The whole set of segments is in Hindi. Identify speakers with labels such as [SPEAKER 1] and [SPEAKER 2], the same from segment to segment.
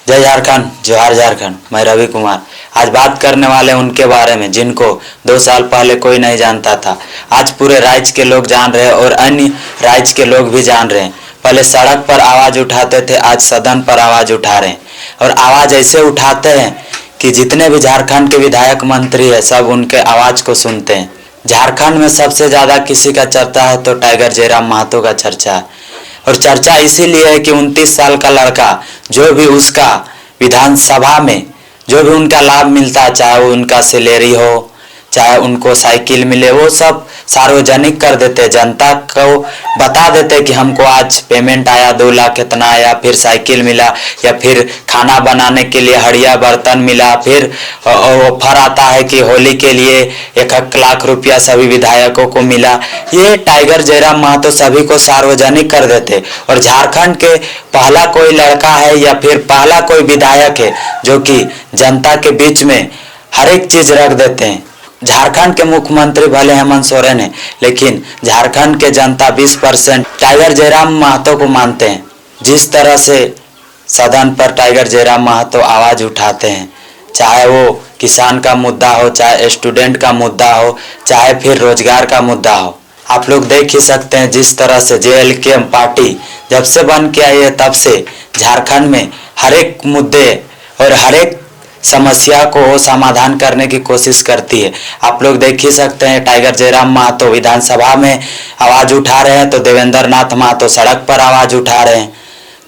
[SPEAKER 1] जय झारखंड, जोहार झारखंड। मैं रवि कुमार आज बात करने वाले उनके बारे में जिनको 2 साल पहले कोई नहीं जानता था। आज पूरे राज्य के लोग जान रहे हैं और अन्य राज्य के लोग भी जान रहे हैं। पहले सड़क पर आवाज़ उठाते थे, आज सदन पर आवाज़ उठा रहे हैं और आवाज़ ऐसे उठाते हैं कि जितने भी झारखंड के विधायक मंत्री है सब उनके आवाज़ को सुनते हैं। झारखंड में सबसे ज़्यादा किसी का चर्चा है तो टाइगर जयराम महतो का चर्चा है। और चर्चा इसीलिए है कि 29 साल का लड़का जो भी उसका विधानसभा में जो भी उनका लाभ मिलता है, चाहे वो उनका सैलरी हो, चाहे उनको साइकिल मिले, वो सब सार्वजनिक कर देते, जनता को बता देते कि हमको आज पेमेंट आया 2 लाख इतना आया, फिर साइकिल मिला, या फिर खाना बनाने के लिए हड़िया बर्तन मिला, फिर ऑफर आता है कि होली के लिए 1 लाख रुपया सभी विधायकों को मिला। ये टाइगर जयराम महतो सभी को सार्वजनिक कर देते और झारखंड के पहला कोई लड़का है या फिर पहला कोई विधायक है जो कि जनता के बीच में हर एक चीज रख देते हैं। झारखंड के मुख्यमंत्री भले हेमंत सोरेन है, लेकिन झारखंड के जनता 20% टाइगर जयराम महतो को मानते हैं। जिस तरह से सदन पर टाइगर जयराम महतो आवाज उठाते हैं, चाहे वो किसान का मुद्दा हो, चाहे स्टूडेंट का मुद्दा हो, चाहे फिर रोजगार का मुद्दा हो। आप लोग देख ही सकते हैं जिस तरह से JLK पार्टी जब से बन के आई है तब से झारखंड में हर एक मुद्दे और हर एक समस्या को समाधान करने की कोशिश करती है। आप लोग देख ही सकते हैं टाइगर जयराम महतो विधानसभा में आवाज उठा रहे हैं तो देवेंद्र नाथ महतो सड़क पर आवाज उठा रहे हैं।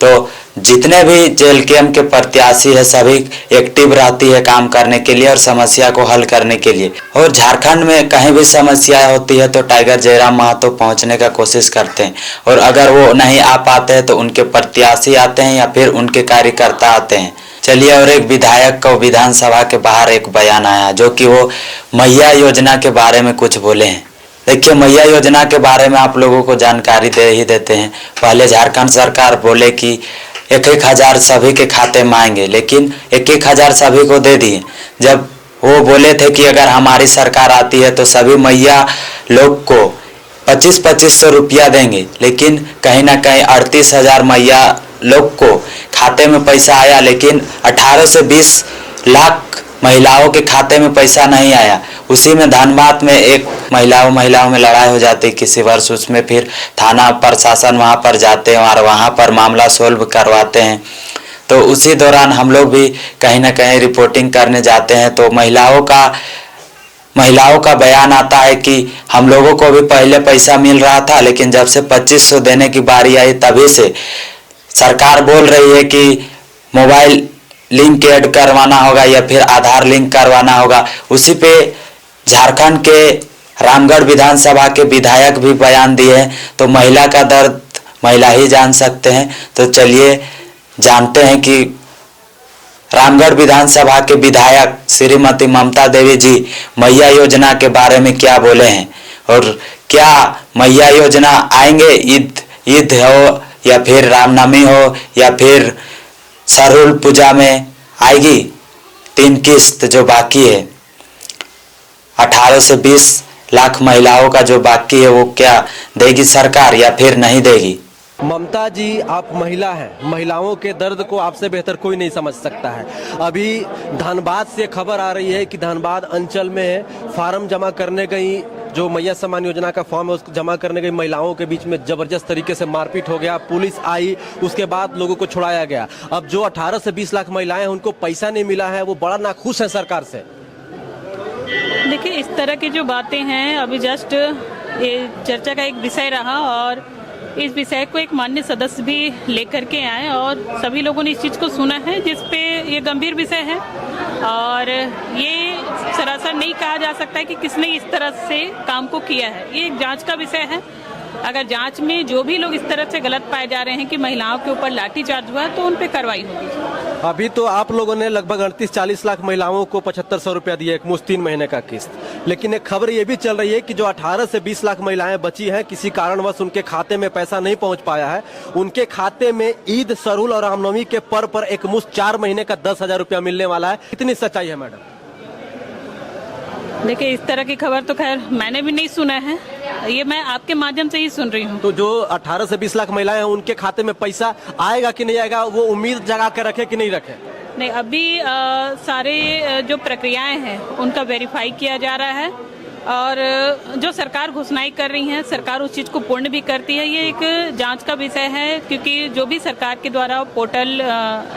[SPEAKER 1] तो जितने भी JLK के प्रत्याशी है सभी एक्टिव रहती है काम करने के लिए और समस्या को हल करने के लिए। और झारखंड में कहीं भी समस्या होती है तो टाइगर जयराम महतो पहुंचने का कोशिश करते हैं और अगर वो नहीं आ पाते हैं तो उनके प्रत्याशी आते हैं या फिर उनके कार्यकर्ता आते हैं। चलिए, और एक विधायक को विधानसभा के बाहर एक बयान आया जो कि वो मैया योजना के बारे में कुछ बोले हैं। देखिए, मैया योजना के बारे में आप लोगों को जानकारी दे ही देते हैं। पहले झारखंड सरकार बोले कि 1-1 हज़ार सभी के खाते में आएंगे, लेकिन 1-1 हज़ार सभी को दे दिए। जब वो बोले थे कि अगर हमारी सरकार आती है तो सभी मैया लोग को 2500 रुपया देंगे, लेकिन कहीं ना कहीं 38,000 मैया लोग को खाते में पैसा आया, लेकिन 18 से 20 लाख महिलाओं के खाते में पैसा नहीं आया। उसी में धनबाद में एक महिलाओं में लड़ाई हो जाती किसी वर्ष, उसमें फिर थाना प्रशासन वहां पर जाते हैं और वहां पर मामला सोल्व करवाते हैं। तो उसी दौरान हम लोग भी कहीं ना कहीं रिपोर्टिंग करने जाते हैं तो महिलाओं का बयान आता है कि हम लोगों को भी पहले पैसा मिल रहा था, लेकिन जब से 2500 देने की बारी आई तभी से सरकार बोल रही है कि मोबाइल लिंक ऐड करवाना होगा या फिर आधार लिंक करवाना होगा। उसी पे झारखंड के रामगढ़ विधानसभा के विधायक भी बयान दिए हैं। तो महिला का दर्द महिला ही जान सकते हैं। तो चलिए जानते हैं कि रामगढ़ विधानसभा के विधायक श्रीमती ममता देवी जी मैया योजना के बारे में क्या बोले हैं और क्या मैया योजना आएंगे ईद हो या फिर रामनवमी हो या फिर सरहुल पूजा में आएगी 3 किस्त जो बाकी है 18 से 20 लाख महिलाओं का जो बाकी है वो क्या देगी सरकार या फिर नहीं देगी।
[SPEAKER 2] ममता जी, आप महिला हैं, महिलाओं के दर्द को आपसे बेहतर कोई नहीं समझ सकता है। अभी धनबाद से खबर आ रही है कि धनबाद अंचल में फार्म जमा करने गई, जो मैया सम्मान योजना का फॉर्म है उसको जमा करने गई महिलाओं के बीच में जबरदस्त तरीके से मारपीट हो गया। पुलिस आई, उसके बाद लोगों को छुड़ाया गया। अब जो 18 से 20 लाख महिलाएं हैं उनको पैसा नहीं मिला है, वो बड़ा नाखुश है सरकार से।
[SPEAKER 3] देखिए, इस तरह की जो बातें हैं अभी जस्ट ये चर्चा का एक विषय रहा और इस विषय को एक माननीय सदस्य भी लेकर के आए और सभी लोगों ने इस चीज़ को सुना है, जिसपे ये गंभीर विषय है और ये सरासर नहीं कहा जा सकता है कि किसने इस तरह से काम को किया है। ये एक जांच का विषय है। अगर जांच में जो भी लोग इस तरह से गलत पाए जा रहे हैं कि महिलाओं के ऊपर लाठीचार्ज हुआ है तो उन पे कार्रवाई होगी।
[SPEAKER 2] अभी तो आप लोगों ने लगभग 38-40 लाख महिलाओं को 7500 रुपया दिया, एक मुश्त 3 महीने का किस्त। लेकिन एक खबर ये भी चल रही है कि जो 18 से 20 लाख महिलाएं बची हैं, किसी कारणवश उनके खाते में पैसा नहीं पहुंच पाया है, उनके खाते में ईद, सरहुल और रामनवमी के पर्व पर एक मुश्त 4 महीने का 10,000 रुपया मिलने वाला है। कितनी सच्चाई है मैडम?
[SPEAKER 3] देखिए, इस तरह की खबर तो खैर मैंने भी नहीं सुना है, ये मैं आपके माध्यम से ही सुन रही हूँ।
[SPEAKER 2] तो जो 18 से 20 लाख महिलाएं हैं उनके खाते में पैसा आएगा कि नहीं आएगा, वो उम्मीद जगा के रखे कि नहीं रखे?
[SPEAKER 3] नहीं, अभी सारे जो प्रक्रियाएं हैं उनका वेरीफाई किया जा रहा है और जो सरकार घोषणाएं कर रही है, सरकार उस चीज़ को पूर्ण भी करती है। ये एक जांच का विषय है, क्योंकि जो भी सरकार के द्वारा पोर्टल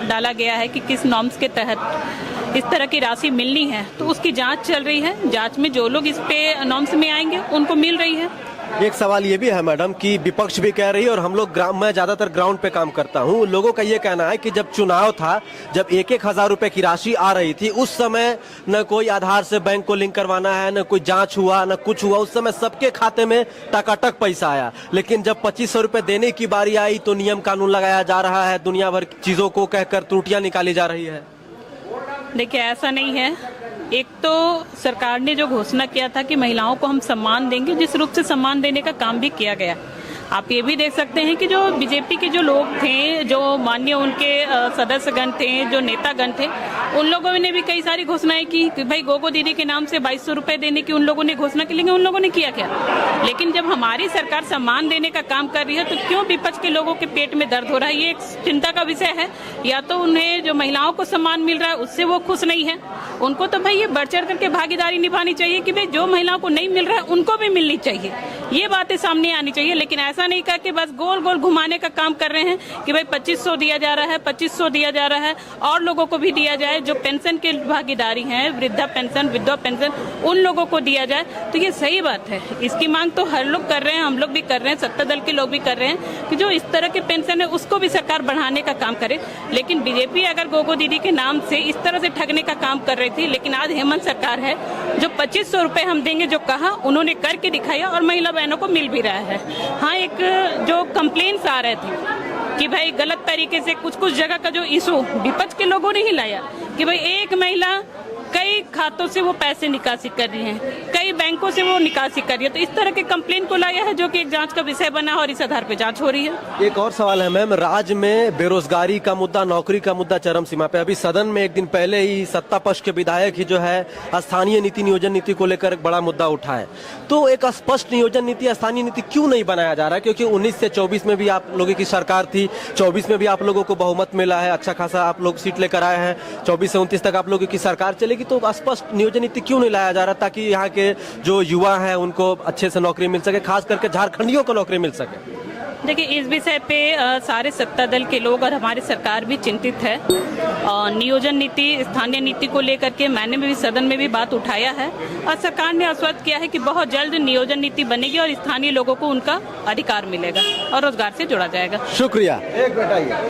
[SPEAKER 3] डाला गया है कि किस नॉर्म्स के तहत इस तरह की राशि मिलनी है, तो उसकी जांच चल रही है। जांच में जो लोग इस पे नॉर्म्स में आएंगे उनको मिल रही है।
[SPEAKER 2] एक सवाल ये भी है मैडम कि विपक्ष भी कह रही है और हम लोग मैं ज्यादातर ग्राउंड पे काम करता हूँ, लोगों का ये कहना है कि जब चुनाव था, जब 1,000 रुपए की राशि आ रही थी, उस समय न कोई आधार से बैंक को लिंक करवाना है, न कोई जांच हुआ, न कुछ हुआ, उस समय सबके खाते में टकाटक पैसा आया। लेकिन जब 2500 रुपए देने की बारी आई तो नियम कानून लगाया जा रहा है, दुनिया भर की चीजों को कहकर त्रुटियां निकाली जा रही है।
[SPEAKER 3] देखिए, ऐसा नहीं है। एक तो सरकार ने जो घोषणा किया था कि महिलाओं को हम सम्मान देंगे, जिस रूप से सम्मान देने का काम भी किया गया। आप ये भी देख सकते हैं कि जो बीजेपी के जो लोग थे, जो माननीय उनके सदस्यगण थे, जो नेतागण थे, उन लोगों ने भी कई सारी घोषणाएं की कि भाई गोगो दीदी के नाम से 2200 रुपए देने की उन लोगों ने घोषणा की, लेकिन उन लोगों ने किया क्या? लेकिन जब हमारी सरकार सम्मान देने का काम कर रही है तो क्यों विपक्ष के लोगों के पेट में दर्द हो रहा है? ये एक चिंता का विषय है। या तो उन्हें जो महिलाओं को सम्मान मिल रहा है उससे वो खुश नहीं है, उनको तो भाई ये बढ़ चढ़ करके भागीदारी निभानी चाहिए कि भाई जो महिलाओं को नहीं मिल रहा है उनको भी मिलनी चाहिए। ये बातें सामने आनी चाहिए। लेकिन ऐसा नहीं कहा कि बस गोल गोल घुमाने का काम कर रहे हैं कि भाई 2500 दिया जा रहा है, 2500 दिया जा रहा है, और लोगों को भी दिया जाए। जो पेंशन के भागीदारी हैं, वृद्धा पेंशन, विधवा पेंशन, उन लोगों को दिया जाए, तो ये सही बात है। इसकी मांग तो हर लोग कर रहे हैं, हम लोग भी कर रहे हैं, सत्ता दल के लोग भी कर रहे हैं कि जो इस तरह के पेंशन है उसको भी सरकार बढ़ाने का काम करे। लेकिन बीजेपी अगर गोगो दीदी के नाम से इस तरह से ठगने का काम कर रही थी, लेकिन आज हेमंत सरकार है जो 2500 रुपए हम देंगे, जो कहा उन्होंने करके दिखाया और महिला बहनों को मिल भी रहा है। हाँ, एक जो कंप्लेंट्स आ रहे थे कि भाई गलत तरीके से कुछ जगह का जो इशू विपक्ष के लोगों ने ही लाया कि भाई एक महिला कई खातों से वो पैसे निकासी कर रही हैं, कई बैंकों से वो निकासी कर रही है, तो इस तरह के कंप्लेंट को लाया है जो कि एक जांच का विषय बना और इस आधार पर जांच हो रही है।
[SPEAKER 2] एक और सवाल है मैम, राज्य में बेरोजगारी का मुद्दा, नौकरी का मुद्दा चरम सीमा पे। अभी सदन में एक दिन पहले ही सत्ता पक्ष के विधायक ही जो है स्थानीय नीति, नियोजन नीति को लेकर एक बड़ा मुद्दा उठाए। तो एक स्पष्ट नियोजन नीति, स्थानीय नीति क्यों नहीं बनाया जा रहा है? क्योंकि 19 से 24 में भी आप लोगों की सरकार थी, 24 में भी आप लोगों को बहुमत मिला है, अच्छा खासा आप लोग सीट लेकर आए हैं, 24 से 29 तक आप लोगों की सरकार चलेगी। तो स्पष्ट नियोजन नीति क्यों नहीं लाया जा रहा ताकि यहाँ के जो युवा हैं उनको अच्छे से नौकरी मिल सके, खास करके झारखंडियों को नौकरी मिल सके?
[SPEAKER 3] देखिए, इस विषय पे सारे सत्ता दल के लोग और हमारी सरकार भी चिंतित है। नियोजन नीति, स्थानीय नीति को लेकर के मैंने भी सदन में भी बात उठाया है और सरकार ने आश्वस्त किया है कि बहुत जल्द नियोजन नीति बनेगी और स्थानीय लोगों को उनका अधिकार मिलेगा और रोजगार से जोड़ा जाएगा।
[SPEAKER 2] शुक्रिया। एक मिनट आइए।